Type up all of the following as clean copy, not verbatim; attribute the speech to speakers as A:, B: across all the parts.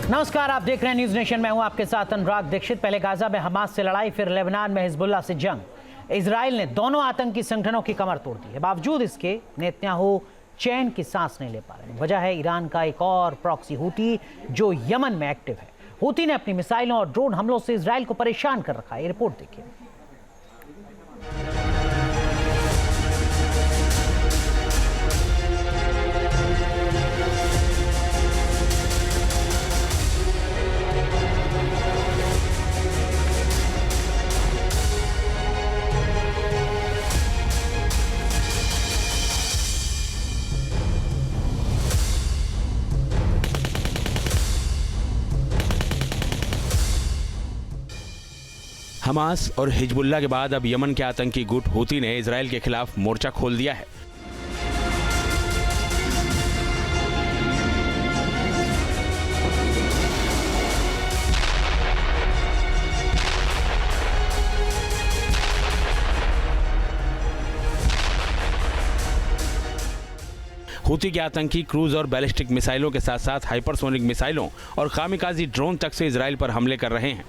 A: नमस्कार, आप देख रहे हैं न्यूज नेशन। मैं हूं आपके साथ अनुराग दीक्षित। पहले गाजा में हमास से लड़ाई, फिर लेबनान में हिजबुल्लाह से जंग। इजराइल ने दोनों आतंकी संगठनों की कमर तोड़ दी है। बावजूद इसके नेतन्याहू चैन की सांस नहीं ले पा रहे। वजह है ईरान का एक और प्रॉक्सी हूती जो यमन में एक्टिव है। हूती ने अपनी मिसाइलों और ड्रोन हमलों से इजराइल को परेशान कर रखा है। ये रिपोर्ट देखिए।
B: हमास और हिजबुल्लाह के बाद अब यमन के आतंकी गुट हूती ने इजराइल के खिलाफ मोर्चा खोल दिया है। हूती के आतंकी क्रूज और बैलिस्टिक मिसाइलों के साथ साथ हाइपरसोनिक मिसाइलों और कामिकाजी ड्रोन तक से इजराइल पर हमले कर रहे हैं।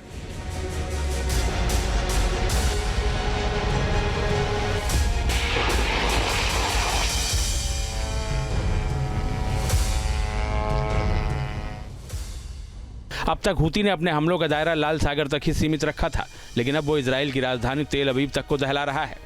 B: अब तक हूती ने अपने हमलों का दायरा लाल सागर तक ही सीमित रखा था, लेकिन अब वो इजराइल की राजधानी तेल अवीव तक को दहला रहा है।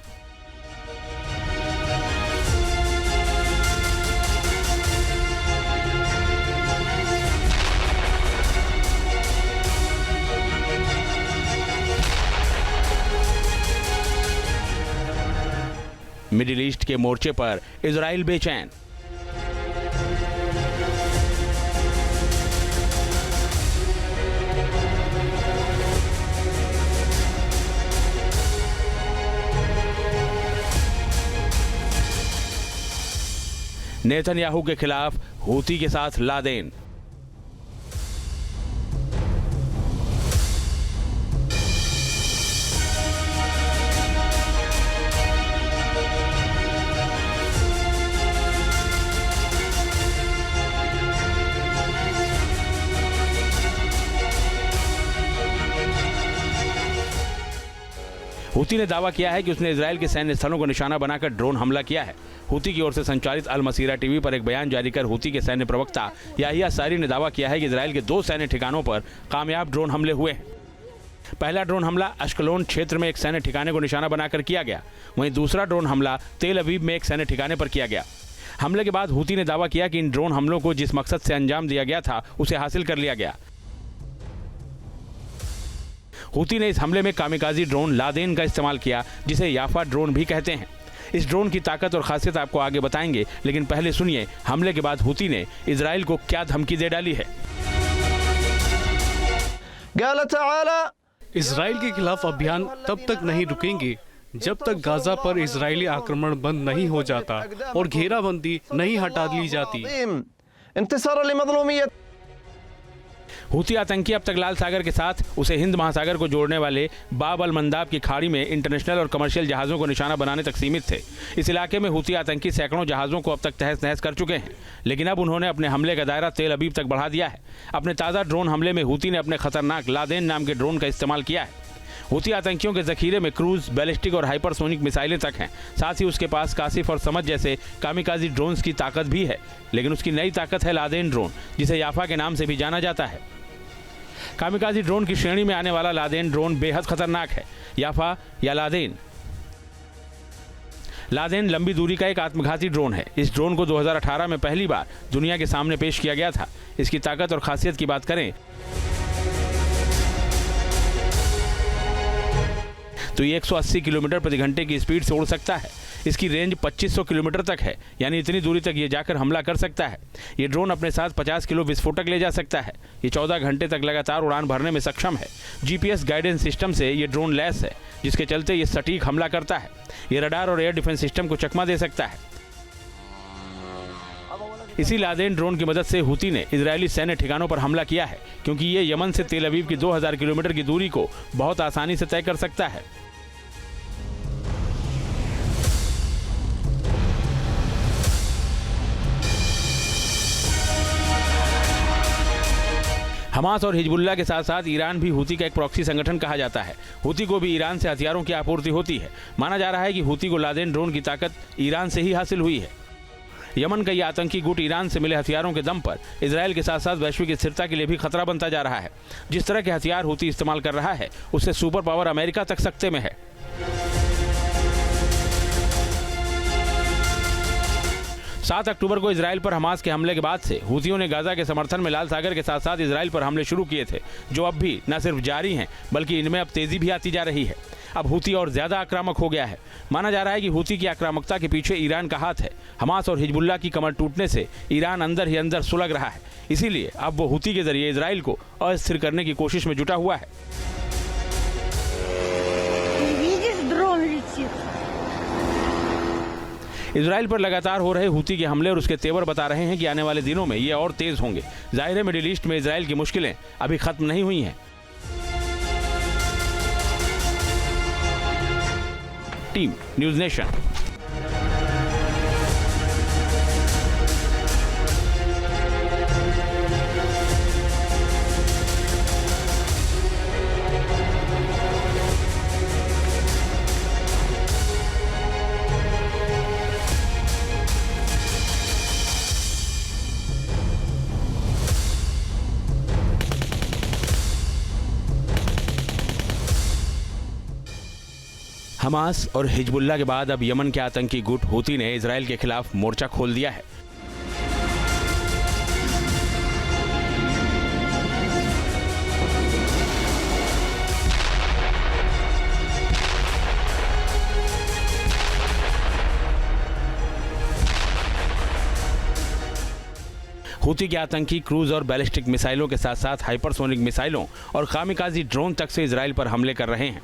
B: मिडिल ईस्ट के मोर्चे पर इजराइल बेचैन। नेतन्याहू के खिलाफ हूती के साथ लादेन। हूती ने दावा किया है कि उसने इजराइल के सैन्य स्थलों को निशाना बनाकर ड्रोन हमला किया है। हूती की ओर से संचालित अल मसीरा टीवी पर एक बयान जारी कर हूती के सैन्य प्रवक्ता याहिया सारी ने दावा किया है कि इजराइल के 2 सैन्य ठिकानों पर कामयाब ड्रोन हमले हुए हैं। पहला ड्रोन हमला अश्कलोन क्षेत्र में एक सैन्य ठिकाने को निशाना बनाकर किया गया। वहीं दूसरा ड्रोन हमला तेल अवीव में एक सैन्य ठिकाने पर किया गया। हमले के बाद हूती ने दावा किया कि इन ड्रोन हमलों को जिस मकसद से अंजाम दिया गया था उसे हासिल कर लिया गया। हूती ने इस हमले में कामिकाजी ड्रोन लादेन का इस्तेमाल किया, जिसे याफा ड्रोन भी कहते हैं। इस ड्रोन की ताकत और खासियत आपको आगे बताएंगे, लेकिन पहले सुनिए हमले के बाद हूती ने इजराइल को क्या धमकी दे डाली है।
C: इजराइल के खिलाफ अभियान तब तक नहीं रुकेंगे जब तक गाजा पर इजरायली आक्रमण बंद नहीं हो जाता और घेराबंदी नहीं हटा ली जाती।
B: हूती आतंकी अब तक लाल सागर के साथ उसे हिंद महासागर को जोड़ने वाले बाब अल मंदाब की खाड़ी में इंटरनेशनल और कमर्शियल जहाज़ों को निशाना बनाने तक सीमित थे। इस इलाके में हूती आतंकी सैकड़ों जहाज़ों को अब तक तहस नहस कर चुके हैं, लेकिन अब उन्होंने अपने हमले का दायरा तेल अवीव तक बढ़ा दिया है। अपने ताज़ा ड्रोन हमले में हूती ने अपने खतरनाक लादेन नाम के ड्रोन का इस्तेमाल किया है। हूती आतंकियों के जखीरे में क्रूज, बैलिस्टिक और हाइपरसोनिक मिसाइलें तक हैं। साथ ही उसके पास कासिफ और समझ जैसे कामिकाजी ड्रोन्स की ताकत भी है, लेकिन उसकी नई ताकत है लादेन ड्रोन, जिसे याफा के नाम से भी जाना जाता है। कामिकाजी ड्रोन की श्रेणी में आने वाला लादेन ड्रोन बेहद खतरनाक है। याफा या लादेन लंबी दूरी का एक आत्मघाती ड्रोन है। इस ड्रोन को 2018 में पहली बार दुनिया के सामने पेश किया गया था। इसकी ताकत और खासियत की बात करें तो ये 180 किलोमीटर प्रति घंटे की स्पीड से उड़ सकता है। इसकी रेंज 2500 किलोमीटर तक है, यानी इतनी दूरी तक ये जाकर हमला कर सकता है। ये ड्रोन अपने साथ 50 किलो विस्फोटक ले जा सकता है। ये 14 घंटे तक लगातार उड़ान भरने में सक्षम है। जीपीएस गाइडेंस सिस्टम से ये ड्रोन लैस है, जिसके चलते ये सटीक हमला करता है। ये रडार और एयर डिफेंस सिस्टम को चकमा दे सकता है। इसी लादेन ड्रोन की मदद से हूती ने इजरायली सैन्य ठिकानों पर हमला किया है, क्योंकि ये यमन से तेल अवीव की 2000 किलोमीटर की दूरी को बहुत आसानी से तय कर सकता है। हमास और हिजबुल्लाह के साथ साथ ईरान भी हूती का एक प्रॉक्सी संगठन कहा जाता है। हूती को भी ईरान से हथियारों की आपूर्ति होती है। माना जा रहा है कि हूती को लादेन ड्रोन की ताकत ईरान से ही हासिल हुई है। यमन का यह आतंकी गुट ईरान से मिले हथियारों के दम पर इजरायल के साथ साथ वैश्विक स्थिरता के लिए भी खतरा बनता जा रहा है। जिस तरह के हथियार हूती इस्तेमाल कर रहा है उससे सुपर पावर अमेरिका तक सकते में है। 7 अक्टूबर को इजरायल पर हमास के हमले के बाद से हूतियों ने गाजा के समर्थन में लाल सागर के साथ साथ इजरायल पर हमले शुरू किए थे, जो अब भी न सिर्फ जारी हैं बल्कि इनमें अब तेजी भी आती जा रही है। अब हूती और ज्यादा आक्रामक हो गया है। माना जा रहा है कि हूती की आक्रामकता के पीछे ईरान का हाथ है। हमास और हिजबुल्लाह की कमर टूटने से ईरान अंदर ही अंदर सुलग रहा है। इसीलिए अब वो हूती के जरिए इजरायल को अस्थिर करने की कोशिश में जुटा हुआ है। इजरायल पर लगातार हो रहे हूती के हमले और उसके तेवर बता रहे हैं कि आने वाले दिनों में ये और तेज होंगे। जाहिर है मिडिल ईस्ट में इजरायल की मुश्किलें अभी खत्म नहीं हुई हैं। Team news nation. हमास और हिजबुल्लाह के बाद अब यमन के आतंकी गुट हूती ने इजरायल के खिलाफ मोर्चा खोल दिया है। हूती के आतंकी क्रूज और बैलिस्टिक मिसाइलों के साथ साथ हाइपरसोनिक मिसाइलों और कामिकाजी ड्रोन तक से इजरायल पर हमले कर रहे हैं।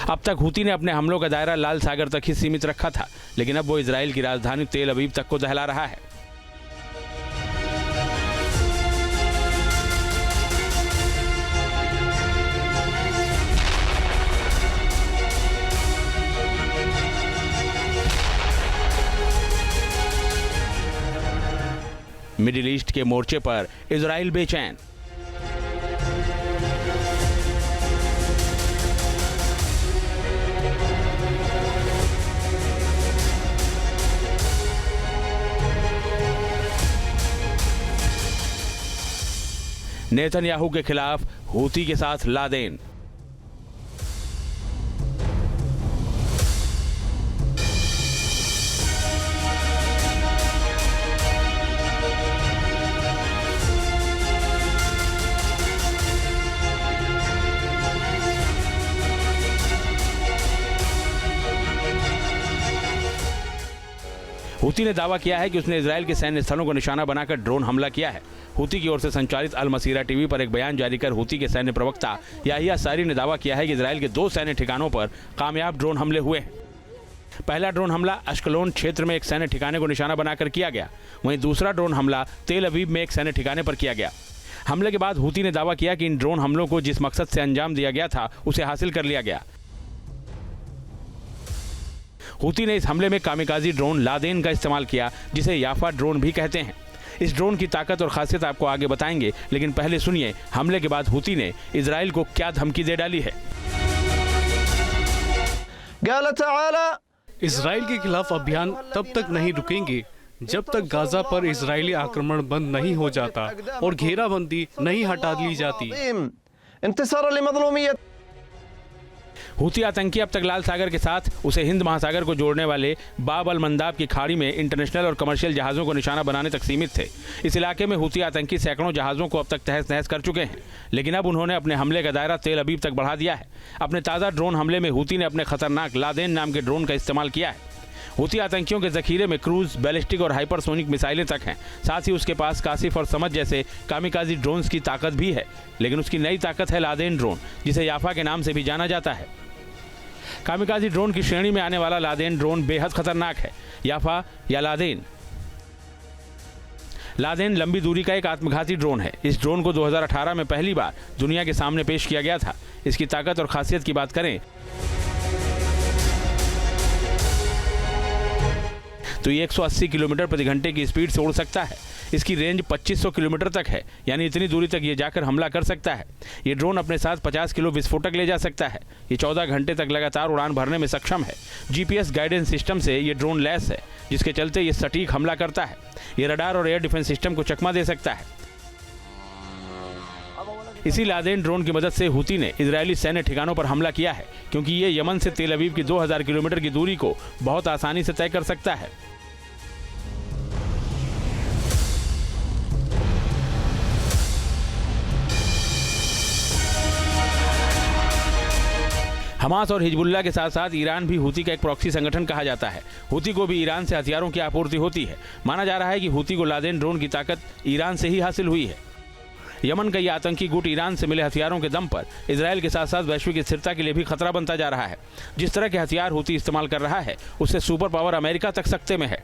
B: अब तक हूती ने अपने हमलों का दायरा लाल सागर तक ही सीमित रखा था, लेकिन अब वो इजरायल की राजधानी तेल अवीव तक को दहला रहा है। मिडिल ईस्ट के मोर्चे पर इजरायल बेचैन। नेतन्याहू के खिलाफ हूती के साथ लादेन। हूती ने दावा किया है कि उसने इजरायल के सैन्य स्थलों को निशाना बनाकर ड्रोन हमला किया है। हूती की ओर से संचालित अल मसीरा टीवी पर एक बयान जारी कर हूती के सैन्य प्रवक्ता याहिया सारी ने दावा किया है कि इजरायल के 2 सैन्य ठिकानों पर कामयाब ड्रोन हमले हुए हैं। पहला ड्रोन हमला अश्कलोन क्षेत्र में एक सैन्य ठिकाने को निशाना बनाकर किया गया। वहीं दूसरा ड्रोन हमला तेल अवीव में एक सैन्य ठिकाने पर किया गया। हमले के बाद हूती ने दावा किया कि इन ड्रोन हमलों को जिस मकसद से अंजाम दिया गया था उसे हासिल कर लिया गया। हूती ने इस हमले में कामिकाजी ड्रोन लादेन का इस्तेमाल किया, जिसे याफा ड्रोन भी कहते हैं। इस ड्रोन की ताकत और खासियत आपको आगे बताएंगे, लेकिन पहले सुनिए हमले के बाद हूती ने इजरायल को क्या धमकी दे डाली है।
C: इजरायल के खिलाफ अभियान तब तक नहीं रुकेंगे जब तक गाजा पर इजरायली आक्रमण बंद नहीं हो जाता और घेराबंदी नहीं हटा ली जाती।
B: हूती आतंकी अब तक लाल सागर के साथ उसे हिंद महासागर को जोड़ने वाले बाब अल मंदाब की खाड़ी में इंटरनेशनल और कमर्शियल जहाज़ों को निशाना बनाने तक सीमित थे। इस इलाके में हूती आतंकी सैकड़ों जहाज़ों को अब तक तहस नहस कर चुके हैं, लेकिन अब उन्होंने अपने हमले का दायरा तेल अवीव तक बढ़ा दिया है। अपने ताज़ा ड्रोन हमले में हूती ने अपने खतरनाक लादेन नाम के ड्रोन का इस्तेमाल किया है। हूती आतंकियों के जखीरे में क्रूज, बैलिस्टिक और हाइपरसोनिक मिसाइलें तक हैं। साथ ही उसके पास कासिफ और समझ जैसे कामिकाजी ड्रोन्स की ताकत भी है, लेकिन उसकी नई ताकत है लादेन ड्रोन, जिसे याफा के नाम से भी जाना जाता है। कामिकाजी ड्रोन की श्रेणी में आने वाला लादेन ड्रोन बेहद खतरनाक है। याफा या लादेन लंबी दूरी का एक आत्मघाती ड्रोन है। इस ड्रोन को 2018 में पहली बार दुनिया के सामने पेश किया गया था। इसकी ताकत और खासियत की बात करें तो ये 180 किलोमीटर प्रति घंटे की स्पीड से उड़ सकता है। इसकी रेंज 2500 किलोमीटर तक है, यानी इतनी दूरी तक ये जाकर हमला कर सकता है। ये ड्रोन अपने साथ 50 किलो विस्फोटक ले जा सकता है। ये 14 घंटे तक लगातार उड़ान भरने में सक्षम है। जीपीएस गाइडेंस सिस्टम से ये ड्रोन लैस है, जिसके चलते ये सटीक हमला करता है। ये रडार और एयर डिफेंस सिस्टम को चकमा दे सकता है। इसी लादेन ड्रोन की मदद से हूती ने इजरायली सैन्य ठिकानों पर हमला किया है, क्योंकि ये यमन से तेल अवीव की 2000 किलोमीटर की दूरी को बहुत आसानी से तय कर सकता है। हमास और हिजबुल्लाह के साथ साथ ईरान भी हूती का एक प्रॉक्सी संगठन कहा जाता है। हूती को भी ईरान से हथियारों की आपूर्ति होती है। माना जा रहा है कि हूती को लादेन ड्रोन की ताकत ईरान से ही हासिल हुई है। यमन का यह आतंकी गुट ईरान से मिले हथियारों के दम पर इजरायल के साथ साथ वैश्विक स्थिरता के लिए भी खतरा बनता जा रहा है। जिस तरह के हथियार हूती इस्तेमाल कर रहा है, उससे सुपर पावर अमेरिका तक सकते में है।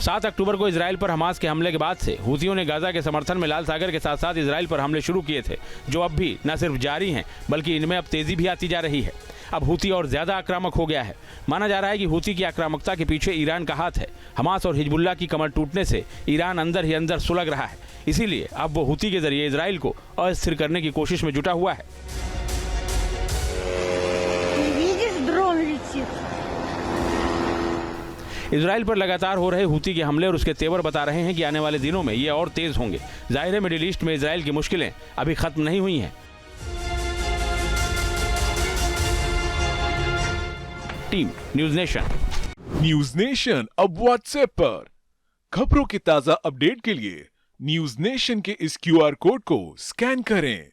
B: 7 अक्टूबर को इजरायल पर हमास के हमले के बाद से हूतियों ने गाजा के समर्थन में लाल सागर के साथ साथ इजरायल पर हमले शुरू किए थे, जो अब भी न सिर्फ जारी हैं, बल्कि इनमें अब तेजी भी आती जा रही है। अब हूती और ज्यादा आक्रामक हो गया है। माना जा रहा है कि हूती की आक्रामकता के पीछे ईरान का हाथ है। हमास और हिजबुल्लाह की कमर टूटने से ईरान अंदर ही अंदर सुलग रहा है। इसीलिए अब वो हूती के जरिए इजरायल को अस्थिर करने की कोशिश में जुटा हुआ है। इजरायल पर लगातार हो रहे हूती के हमले और उसके तेवर बता रहे हैं कि आने वाले दिनों में ये और तेज होंगे। जाहिर है मिडिल ईस्ट में इजरायल की मुश्किलें अभी खत्म नहीं हुई हैं। Team news nation.
D: News nation अब व्हाट्सएप पर खबरों की ताजा अपडेट के लिए न्यूज़ नेशन के इस QR कोड को स्कैन करें।